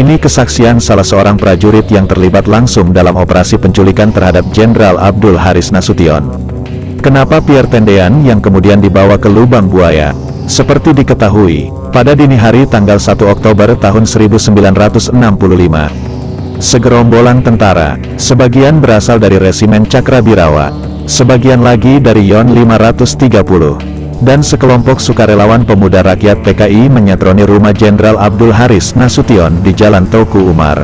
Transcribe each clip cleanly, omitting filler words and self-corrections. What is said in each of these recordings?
Ini kesaksian salah seorang prajurit yang terlibat langsung dalam operasi penculikan terhadap Jenderal Abdul Haris Nasution. Kenapa Pierre Tendean yang kemudian dibawa ke lubang buaya? Seperti diketahui, pada dini hari tanggal 1 Oktober tahun 1965, segerombolan tentara, sebagian berasal dari Resimen Cakrabirawa, sebagian lagi dari Yon 530, dan sekelompok sukarelawan pemuda rakyat PKI menyatroni rumah Jenderal Abdul Haris Nasution di Jalan Teuku Umar.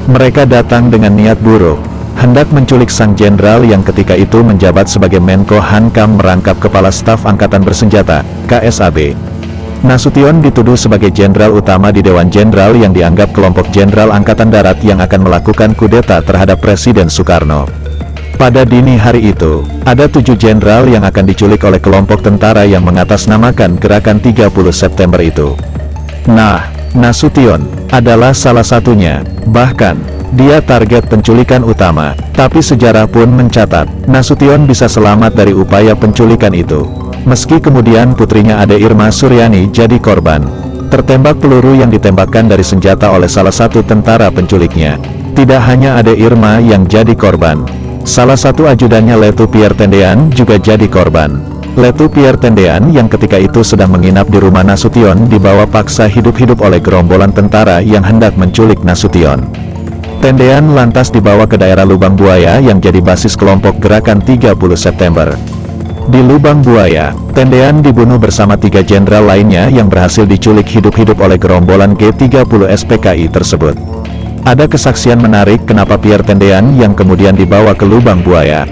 Mereka datang dengan niat buruk, hendak menculik sang jenderal yang ketika itu menjabat sebagai Menko Hankam merangkap Kepala Staf Angkatan Bersenjata, KSAB. Nasution dituduh sebagai jenderal utama di Dewan Jenderal yang dianggap kelompok jenderal Angkatan Darat yang akan melakukan kudeta terhadap Presiden Soekarno. Pada dini hari itu, ada 7 jenderal yang akan diculik oleh kelompok tentara yang mengatasnamakan gerakan 30 September itu. Nah, Nasution adalah salah satunya, bahkan, dia target penculikan utama, tapi sejarah pun mencatat, Nasution bisa selamat dari upaya penculikan itu. Meski kemudian putrinya Ade Irma Suryani jadi korban, tertembak peluru yang ditembakkan dari senjata oleh salah satu tentara penculiknya. Tidak hanya Ade Irma yang jadi korban, salah satu ajudannya Letu Pierre Tendean juga jadi korban. Letu Pierre Tendean yang ketika itu sedang menginap di rumah Nasution dibawa paksa hidup-hidup oleh gerombolan tentara yang hendak menculik Nasution. Tendean lantas dibawa ke daerah Lubang Buaya yang jadi basis kelompok gerakan 30 September. Di Lubang Buaya, Tendean dibunuh bersama 3 jenderal lainnya yang berhasil diculik hidup-hidup oleh gerombolan G30 SPKI tersebut. Ada kesaksian menarik kenapa Pierre Tendean yang kemudian dibawa ke Lubang Buaya.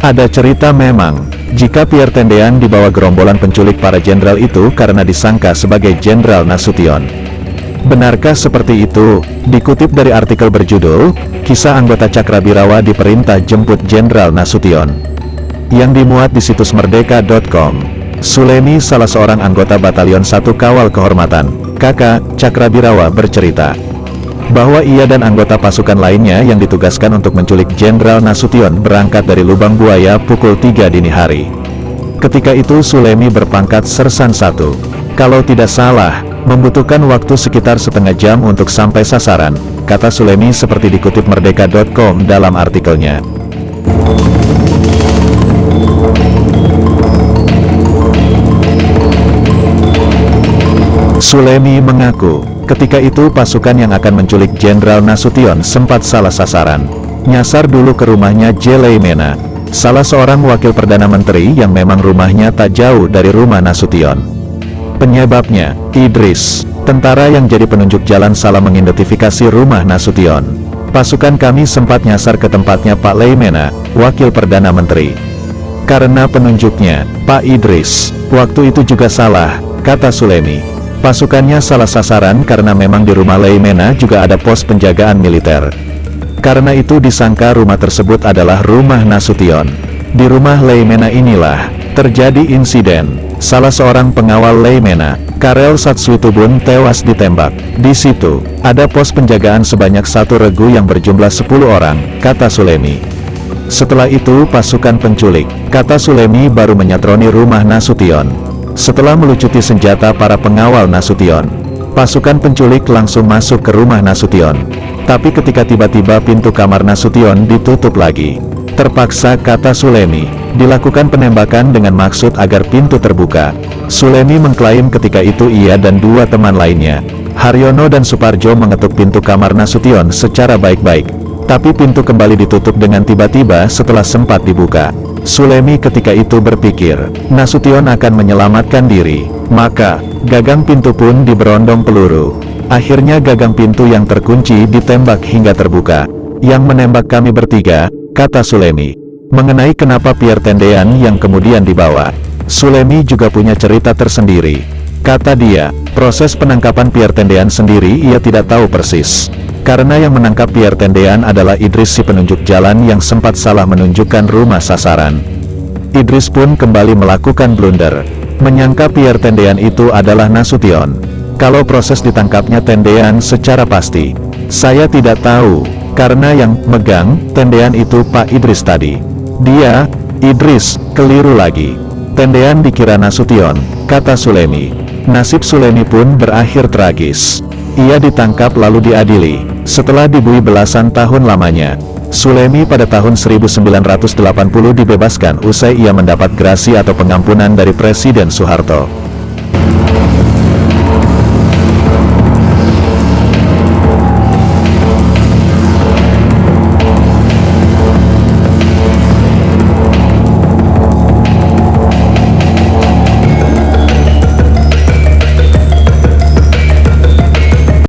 Ada cerita memang, jika Pierre Tendean dibawa gerombolan penculik para jenderal itu karena disangka sebagai Jenderal Nasution. Benarkah seperti itu? Dikutip dari artikel berjudul, Kisah Anggota Cakrabirawa Diperintah Jemput Jenderal Nasution, yang dimuat di situs merdeka.com. Sulemi, salah seorang anggota Batalion 1 Kawal Kehormatan, KK, Cakrabirawa bercerita bahwa ia dan anggota pasukan lainnya yang ditugaskan untuk menculik Jenderal Nasution berangkat dari Lubang Buaya pukul 3 dini hari. Ketika itu Sulemi berpangkat Sersan 1. Kalau tidak salah, membutuhkan waktu sekitar setengah jam untuk sampai sasaran, kata Sulemi seperti dikutip merdeka.com dalam artikelnya. Sulemi mengaku, ketika itu pasukan yang akan menculik Jenderal Nasution sempat salah sasaran. Nyasar dulu ke rumahnya J. Leimena, salah seorang wakil Perdana Menteri yang memang rumahnya tak jauh dari rumah Nasution. Penyebabnya, Idris, tentara yang jadi penunjuk jalan salah mengidentifikasi rumah Nasution. Pasukan kami sempat nyasar ke tempatnya Pak Leimena, wakil Perdana Menteri. Karena penunjuknya, Pak Idris, waktu itu juga salah, kata Sulemi. Pasukannya salah sasaran karena memang di rumah Leimena juga ada pos penjagaan militer. Karena itu disangka rumah tersebut adalah rumah Nasution. Di rumah Leimena inilah terjadi insiden. Salah seorang pengawal Leimena, Karel Satswitubun, tewas ditembak. Di situ ada pos penjagaan sebanyak 1 regu yang berjumlah 10 orang, kata Sulemi. Setelah itu pasukan penculik, kata Sulemi, baru menyatroni rumah Nasution. Setelah melucuti senjata para pengawal Nasution, pasukan penculik langsung masuk ke rumah Nasution. Tapi ketika tiba-tiba pintu kamar Nasution ditutup lagi. Terpaksa, kata Sulemi, dilakukan penembakan dengan maksud agar pintu terbuka. Sulemi mengklaim ketika itu ia dan 2 teman lainnya, Haryono dan Suparjo, mengetuk pintu kamar Nasution secara baik-baik. Tapi pintu kembali ditutup dengan tiba-tiba setelah sempat dibuka. Sulemi ketika itu berpikir, Nasution akan menyelamatkan diri. Maka, gagang pintu pun diberondong peluru. Akhirnya gagang pintu yang terkunci ditembak hingga terbuka. Yang menembak kami bertiga, kata Sulemi. Mengenai kenapa Pierre Tendean yang kemudian dibawa, Sulemi juga punya cerita tersendiri. Kata dia, proses penangkapan Pierre Tendean sendiri ia tidak tahu persis. Karena yang menangkap Pierre Tendean adalah Idris, si penunjuk jalan yang sempat salah menunjukkan rumah sasaran. Idris pun kembali melakukan blunder, menyangka Pierre Tendean itu adalah Nasution. Kalau proses ditangkapnya Tendean secara pasti, saya tidak tahu, karena yang megang Tendean itu Pak Idris tadi. Dia, Idris, keliru lagi. Tendean dikira Nasution, kata Sulemi. Nasib Sulemi pun berakhir tragis. Ia ditangkap lalu diadili. Setelah dibui belasan tahun lamanya, Sulemi pada tahun 1980 dibebaskan usai ia mendapat grasi atau pengampunan dari Presiden Soeharto.